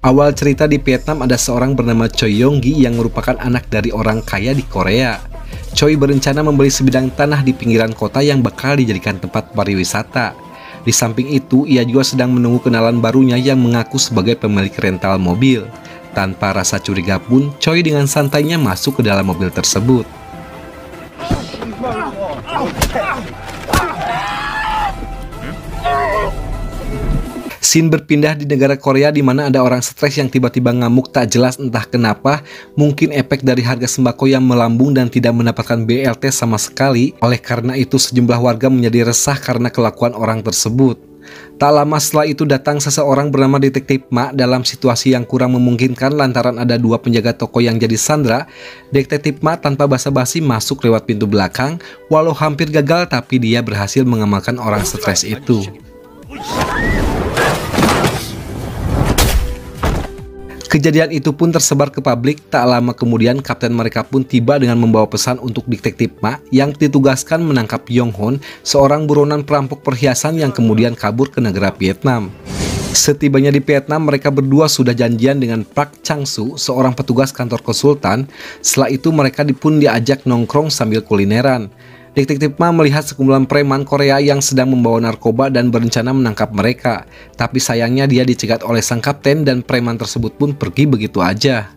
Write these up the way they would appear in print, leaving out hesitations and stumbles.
Awal cerita di Vietnam ada seorang bernama Choi Yong-gi yang merupakan anak dari orang kaya di Korea. Choi berencana membeli sebidang tanah di pinggiran kota yang bakal dijadikan tempat pariwisata. Di samping itu, ia juga sedang menunggu kenalan barunya yang mengaku sebagai pemilik rental mobil. Tanpa rasa curiga pun, Choi dengan santainya masuk ke dalam mobil tersebut. Scene berpindah di negara Korea di mana ada orang stres yang tiba-tiba ngamuk tak jelas entah kenapa, mungkin efek dari harga sembako yang melambung dan tidak mendapatkan BLT sama sekali. Oleh karena itu sejumlah warga menjadi resah karena kelakuan orang tersebut. Tak lama setelah itu datang seseorang bernama Detektif Ma dalam situasi yang kurang memungkinkan lantaran ada dua penjaga toko yang jadi sandera. Detektif Ma tanpa basa-basi masuk lewat pintu belakang, walau hampir gagal tapi dia berhasil mengamankan orang stres itu. Kejadian itu pun tersebar ke publik. Tak lama kemudian kapten mereka pun tiba dengan membawa pesan untuk Detektif Ma yang ditugaskan menangkap Yong-hun, seorang buronan perampok perhiasan yang kemudian kabur ke negara Vietnam. Setibanya di Vietnam, mereka berdua sudah janjian dengan Park Chang-soo, seorang petugas kantor konsultan. Setelah itu mereka pun diajak nongkrong sambil kulineran. Detektif Ma melihat sekumpulan preman Korea yang sedang membawa narkoba dan berencana menangkap mereka. Tapi sayangnya dia dicegat oleh sang kapten dan preman tersebut pun pergi begitu aja.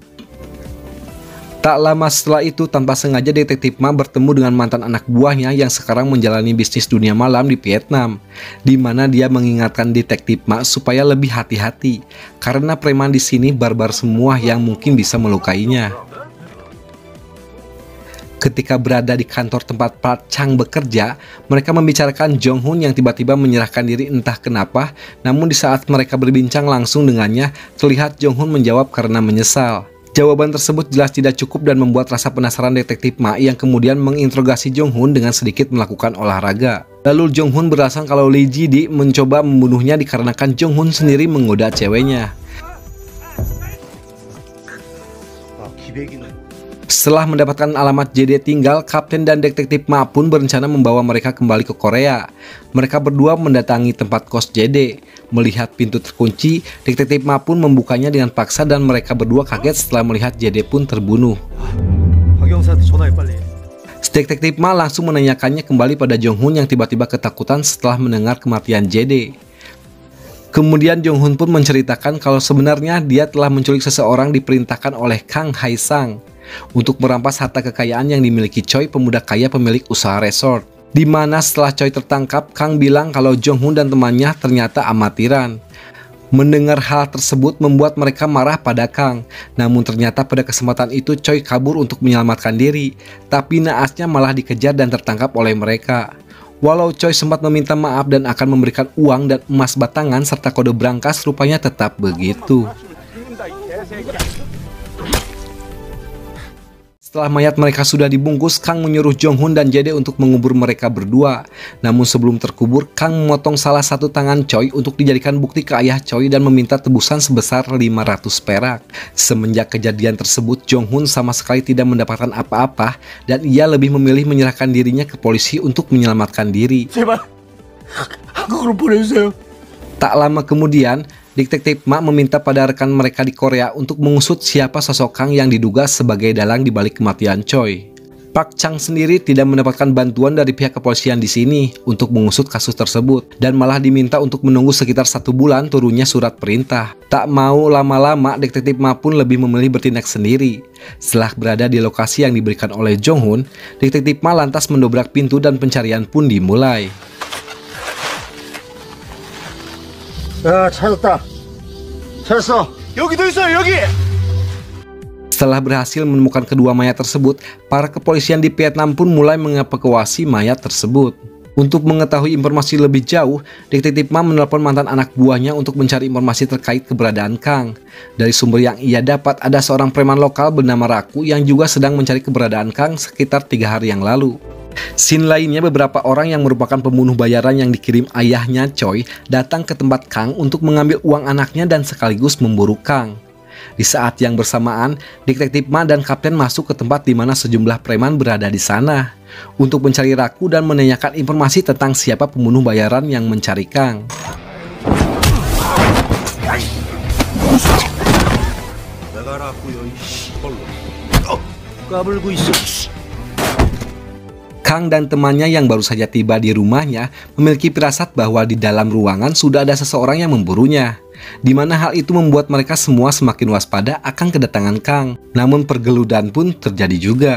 Tak lama setelah itu tanpa sengaja Detektif Ma bertemu dengan mantan anak buahnya yang sekarang menjalani bisnis dunia malam di Vietnam. Di mana dia mengingatkan Detektif Ma supaya lebih hati-hati karena preman di sini barbar semua yang mungkin bisa melukainya. Ketika berada di kantor tempat Park Chang bekerja, mereka membicarakan Jong-hun yang tiba-tiba menyerahkan diri entah kenapa. Namun di saat mereka berbincang langsung dengannya, terlihat Jong-hun menjawab karena menyesal. Jawaban tersebut jelas tidak cukup dan membuat rasa penasaran Detektif Ma yang kemudian menginterogasi Jong-hun dengan sedikit melakukan olahraga. Lalu Jong-hun beralasan kalau Lee Ji-di mencoba membunuhnya dikarenakan Jong-hun sendiri menggoda ceweknya. Setelah mendapatkan alamat JD tinggal, kapten dan Detektif Ma pun berencana membawa mereka kembali ke Korea. Mereka berdua mendatangi tempat kos JD. Melihat pintu terkunci, Detektif Ma pun membukanya dengan paksa dan mereka berdua kaget setelah melihat JD pun terbunuh. Detektif Ma langsung menanyakannya kembali pada Jong-hun yang tiba-tiba ketakutan setelah mendengar kematian JD. Kemudian Jong-hun pun menceritakan kalau sebenarnya dia telah menculik seseorang diperintahkan oleh Kang Hae-sang untuk merampas harta kekayaan yang dimiliki Choi, pemuda kaya pemilik usaha resort. Di mana setelah Choi tertangkap, Kang bilang kalau Jong-hun dan temannya ternyata amatiran. Mendengar hal tersebut membuat mereka marah pada Kang. Namun ternyata pada kesempatan itu Choi kabur untuk menyelamatkan diri. Tapi naasnya malah dikejar dan tertangkap oleh mereka. Walau Choi sempat meminta maaf dan akan memberikan uang dan emas batangan serta kode brankas, rupanya tetap begitu. Setelah mayat mereka sudah dibungkus, Kang menyuruh Jong-hun dan JD untuk mengubur mereka berdua. Namun sebelum terkubur, Kang memotong salah satu tangan Choi untuk dijadikan bukti ke ayah Choi dan meminta tebusan sebesar 500 perak. Semenjak kejadian tersebut, Jong-hun sama sekali tidak mendapatkan apa-apa dan ia lebih memilih menyerahkan dirinya ke polisi untuk menyelamatkan diri. Tak lama kemudian, Detektif Ma meminta pada rekan mereka di Korea untuk mengusut siapa sosok Kang yang diduga sebagai dalang di balik kematian Choi. Park Chang sendiri tidak mendapatkan bantuan dari pihak kepolisian di sini untuk mengusut kasus tersebut dan malah diminta untuk menunggu sekitar 1 bulan turunnya surat perintah. Tak mau lama-lama, Detektif Ma pun lebih memilih bertindak sendiri. Setelah berada di lokasi yang diberikan oleh Jong-hun, Detektif Ma lantas mendobrak pintu dan pencarian pun dimulai. 찾았어. 여기도 있어요, 여기. Setelah berhasil menemukan kedua mayat tersebut, para kepolisian di Vietnam pun mulai mengevakuasi mayat tersebut. Untuk mengetahui informasi lebih jauh, Detektif Ma menelpon mantan anak buahnya untuk mencari informasi terkait keberadaan Kang. Dari sumber yang ia dapat, ada seorang preman lokal bernama Raku yang juga sedang mencari keberadaan Kang sekitar 3 hari yang lalu. Scene lainnya, beberapa orang yang merupakan pembunuh bayaran yang dikirim ayahnya Choi datang ke tempat Kang untuk mengambil uang anaknya dan sekaligus memburu Kang. Di saat yang bersamaan, Detektif Ma dan Kapten masuk ke tempat di mana sejumlah preman berada di sana untuk mencari Raku dan menanyakan informasi tentang siapa pembunuh bayaran yang mencari Kang. 나가라고요 이 씨발로. 까불고 있어. Kang dan temannya yang baru saja tiba di rumahnya memiliki firasat bahwa di dalam ruangan sudah ada seseorang yang memburunya, di mana hal itu membuat mereka semua semakin waspada akan kedatangan Kang. Namun pergeludan pun terjadi juga.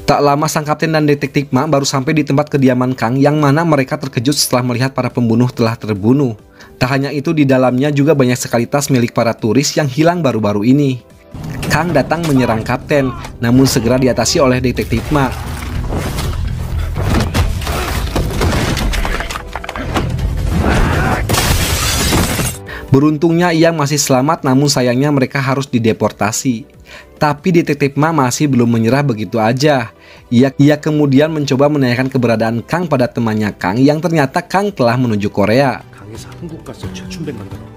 Tak lama sang kapten dan detektif Ma baru sampai di tempat kediaman Kang, yang mana mereka terkejut setelah melihat para pembunuh telah terbunuh. Tak hanya itu, di dalamnya juga banyak sekali tas milik para turis yang hilang baru-baru ini. Kang datang menyerang kapten, namun segera diatasi oleh detektif Ma. Beruntungnya ia masih selamat, namun sayangnya mereka harus dideportasi. Tapi detektif Ma masih belum menyerah begitu aja. Ia kemudian mencoba menanyakan keberadaan Kang pada temannya Kang, yang ternyata Kang telah menuju Korea. 강에서 한국 가서 최춘백 만나러